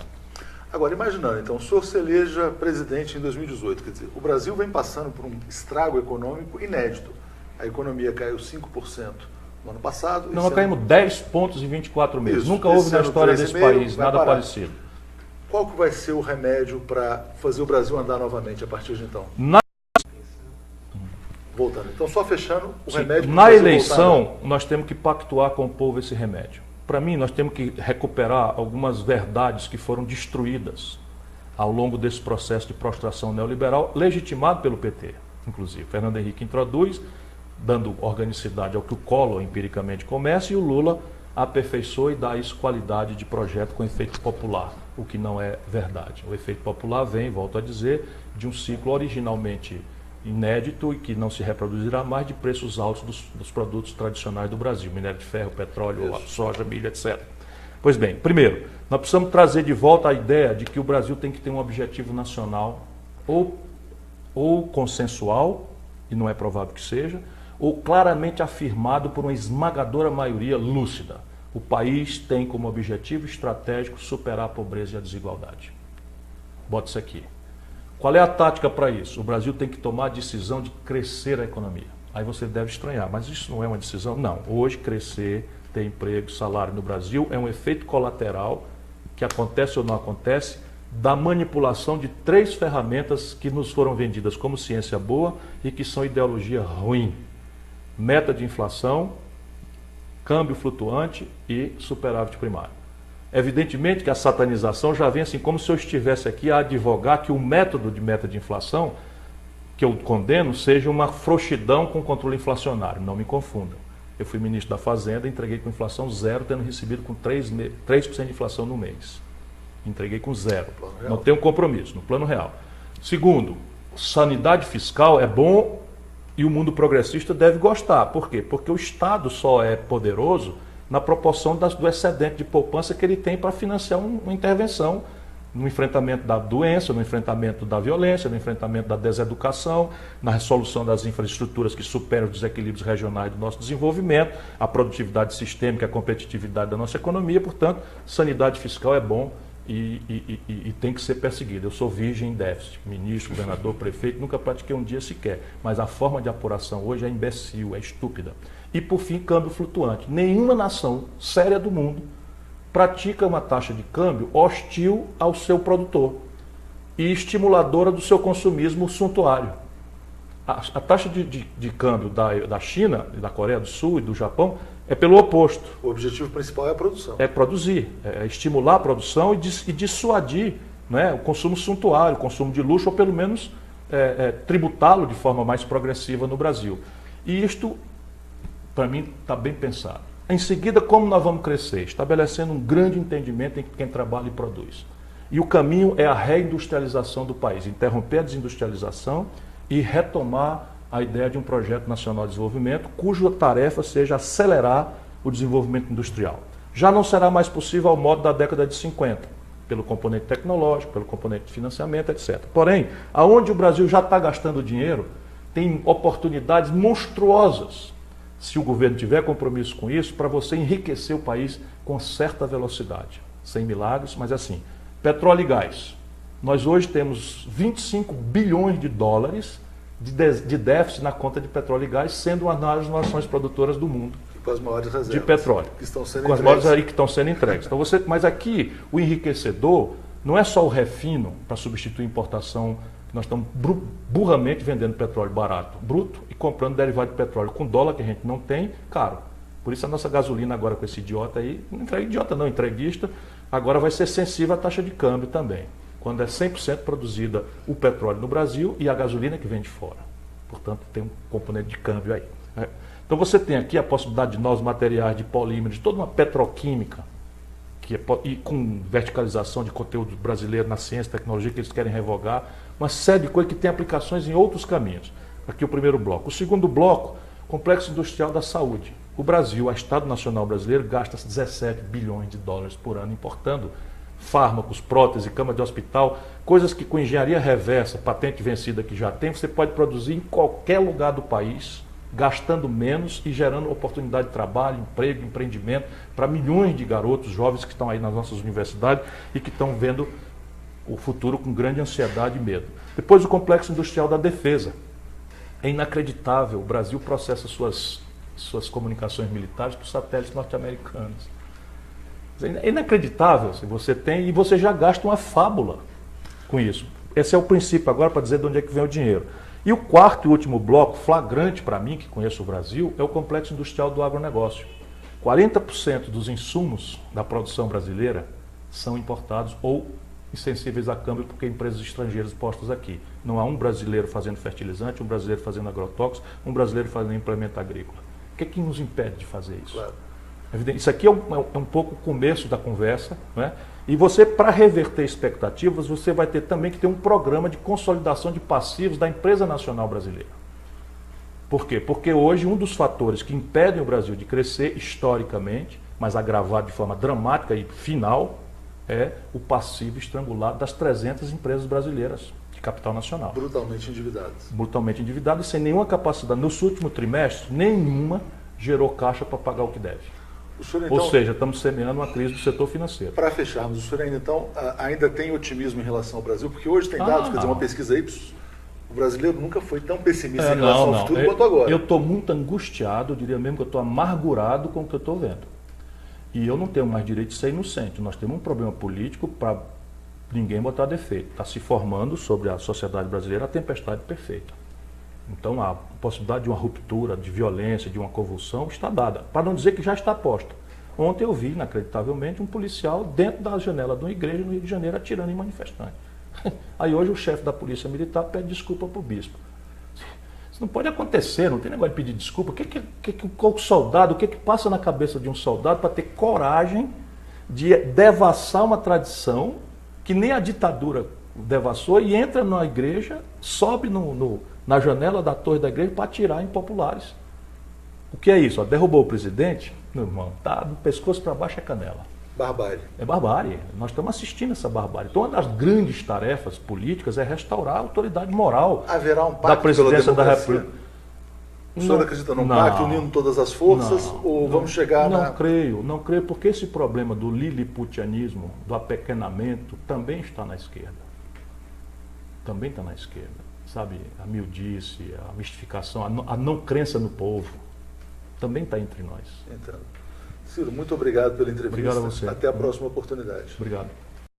Agora, imaginando, então, o senhor se eleja presidente em 2018, quer dizer, o Brasil vem passando por um estrago econômico inédito. A economia caiu 5% no ano passado. Nós caímos 10 pontos em 24 meses. Nunca houve na história desse país nada parecido. Qual que vai ser o remédio para fazer o Brasil andar novamente a partir de então? Voltando. Então, só fechando, o remédio... Na eleição, nós temos que pactuar com o povo esse remédio. Para mim, nós temos que recuperar algumas verdades que foram destruídas ao longo desse processo de prostração neoliberal, legitimado pelo PT, inclusive. Fernando Henrique introduz, dando organicidade ao que o Collor empiricamente começa, e o Lula aperfeiçoa e dá isso qualidade de projeto com efeito popular, o que não é verdade. O efeito popular vem, volto a dizer, de um ciclo originalmente inédito e que não se reproduzirá mais, de preços altos dos produtos tradicionais do Brasil, minério de ferro, petróleo, soja, milho, etc. Pois bem, primeiro, nós precisamos trazer de volta a ideia de que o Brasil tem que ter um objetivo nacional ou consensual, e não é provável que seja, ou claramente afirmado por uma esmagadora maioria lúcida. O país tem como objetivo estratégico superar a pobreza e a desigualdade. Bota isso aqui. Qual é a tática para isso? O Brasil tem que tomar a decisão de crescer a economia. Aí você deve estranhar, mas isso não é uma decisão? Não. Hoje, crescer, ter emprego, salário no Brasil é um efeito colateral que acontece ou não acontece da manipulação de 3 ferramentas que nos foram vendidas como ciência boa e que são ideologia ruim. Meta de inflação, câmbio flutuante e superávit primário. Evidentemente que a satanização já vem assim, como se eu estivesse aqui a advogar que o método de meta de inflação que eu condeno seja uma frouxidão com controle inflacionário. Não me confundam. Eu fui ministro da Fazenda, entreguei com inflação zero, tendo recebido com 3% de inflação no mês. Entreguei com zero. Não tenho compromisso, no plano real. Segundo, sanidade fiscal é bom e o mundo progressista deve gostar. Por quê? Porque o Estado só é poderoso na proporção do excedente de poupança que ele tem para financiar uma intervenção no enfrentamento da doença, no enfrentamento da violência, no enfrentamento da deseducação, na resolução das infraestruturas que superam os desequilíbrios regionais do nosso desenvolvimento, a produtividade sistêmica, a competitividade da nossa economia. Portanto, sanidade fiscal é bom e tem que ser perseguida. Eu sou virgem em déficit, ministro, governador, prefeito, nunca pratiquei um dia sequer, mas a forma de apuração hoje é imbecil, é estúpida. E, por fim, câmbio flutuante. Nenhuma nação séria do mundo pratica uma taxa de câmbio hostil ao seu produtor e estimuladora do seu consumismo suntuário. A taxa de câmbio da China, da Coreia do Sul e do Japão é pelo oposto. O objetivo principal é a produção. É produzir, é estimular a produção e dissuadir, né, o consumo suntuário, o consumo de luxo, ou pelo menos tributá-lo de forma mais progressiva no Brasil. E isto, para mim, está bem pensado. Em seguida, como nós vamos crescer? Estabelecendo um grande entendimento em quem trabalha e produz. E o caminho é a reindustrialização do país, interromper a desindustrialização e retomar a ideia de um projeto nacional de desenvolvimento, cuja tarefa seja acelerar o desenvolvimento industrial. Já não será mais possível ao modo da década de 50, pelo componente tecnológico, pelo componente de financiamento, etc. Porém, aonde o Brasil já está gastando dinheiro, tem oportunidades monstruosas, se o governo tiver compromisso com isso, para você enriquecer o país com certa velocidade. Sem milagres, mas assim, petróleo e gás. Nós hoje temos 25 bilhões de dólares de déficit na conta de petróleo e gás, sendo uma das nações produtoras do mundo. E com as maiores reservas de petróleo. Que estão sendo com as maiores aí que estão sendo entregues. Então mas aqui, o enriquecedor não é só o refino para substituir a importação. Nós estamos burramente vendendo petróleo barato, bruto, e comprando derivado de petróleo com dólar que a gente não tem, caro. Por isso a nossa gasolina agora com esse idiota aí, entreguista, agora vai ser sensível à taxa de câmbio também, quando é 100% produzida o petróleo no Brasil e a gasolina que vem de fora. Portanto, tem um componente de câmbio aí. Então você tem aqui a possibilidade de novos materiais, de polímeros, de toda uma petroquímica, e com verticalização de conteúdo brasileiro na ciência e tecnologia que eles querem revogar, uma série de coisas que tem aplicações em outros caminhos. Aqui o primeiro bloco. O segundo bloco, complexo industrial da saúde. O Brasil, o Estado Nacional Brasileiro, gasta 17 bilhões de dólares por ano importando fármacos, prótese, cama de hospital, coisas que com engenharia reversa, patente vencida que já tem, você pode produzir em qualquer lugar do país, gastando menos e gerando oportunidade de trabalho, emprego, empreendimento para milhões de garotos jovens que estão aí nas nossas universidades e que estão vendo o futuro com grande ansiedade e medo. Depois o complexo industrial da defesa. É inacreditável, o Brasil processa suas comunicações militares por satélites norte-americanos. É inacreditável, se você tem, e você já gasta uma fábula com isso. Esse é o princípio agora para dizer de onde é que vem o dinheiro. E o quarto e último bloco, flagrante para mim, que conheço o Brasil, é o complexo industrial do agronegócio. 40% dos insumos da produção brasileira são importados ou insensíveis a câmbio porque empresas estrangeiras postas aqui. Não há um brasileiro fazendo fertilizante, um brasileiro fazendo agrotóxicos, um brasileiro fazendo implemento agrícola. O que é que nos impede de fazer isso? Claro. Isso aqui é um pouco o começo da conversa, né? E você, para reverter expectativas, você vai ter também que ter um programa de consolidação de passivos da empresa nacional brasileira. Por quê? Porque hoje um dos fatores que impedem o Brasil de crescer historicamente, mas agravado de forma dramática e final, é o passivo estrangulado das 300 empresas brasileiras de capital nacional. Brutalmente endividadas. Brutalmente endividadas e sem nenhuma capacidade. No último trimestre, nenhuma gerou caixa para pagar o que deve. O senhor, então, ou seja, estamos semeando uma crise do setor financeiro. Para fecharmos, o senhor ainda tem otimismo em relação ao Brasil? Porque hoje tem dados, quer dizer, uma pesquisa Ipsos, o brasileiro nunca foi tão pessimista em relação ao futuro quanto agora. Eu estou muito angustiado, eu diria mesmo que eu estou amargurado com o que eu estou vendo. E eu não tenho mais direito de ser inocente. Nós temos um problema político para ninguém botar defeito. Está se formando sobre a sociedade brasileira a tempestade perfeita. Então a possibilidade de uma ruptura, de violência, de uma convulsão está dada. Para não dizer que já está posta. Ontem eu vi, inacreditavelmente, um policial dentro da janela de uma igreja no Rio de Janeiro atirando em manifestantes. Aí hoje o chefe da polícia militar pede desculpa para o bispo. Isso não pode acontecer, não tem negócio de pedir desculpa. Qual soldado, o que passa na cabeça de um soldado para ter coragem de devassar uma tradição que nem a ditadura devassou e entra na igreja, sobe na janela da torre da igreja para atirar em populares? O que é isso? Derrubou o presidente? Meu irmão, tá do pescoço para baixo é canela. Barbárie. É barbárie. Nós estamos assistindo essa barbárie. Então, uma das grandes tarefas políticas é restaurar a autoridade moral. Haverá um pacto da presidência da República. O senhor acredita num pacto unindo todas as forças? Ou vamos chegar Não creio, porque esse problema do liliputianismo, do apequenamento, também está na esquerda. Também está na esquerda. Sabe, a miudice, a mistificação, a não crença no povo, também está entre nós. Entendo. Ciro, muito obrigado pela entrevista. Obrigado a você. Até a próxima oportunidade. Obrigado.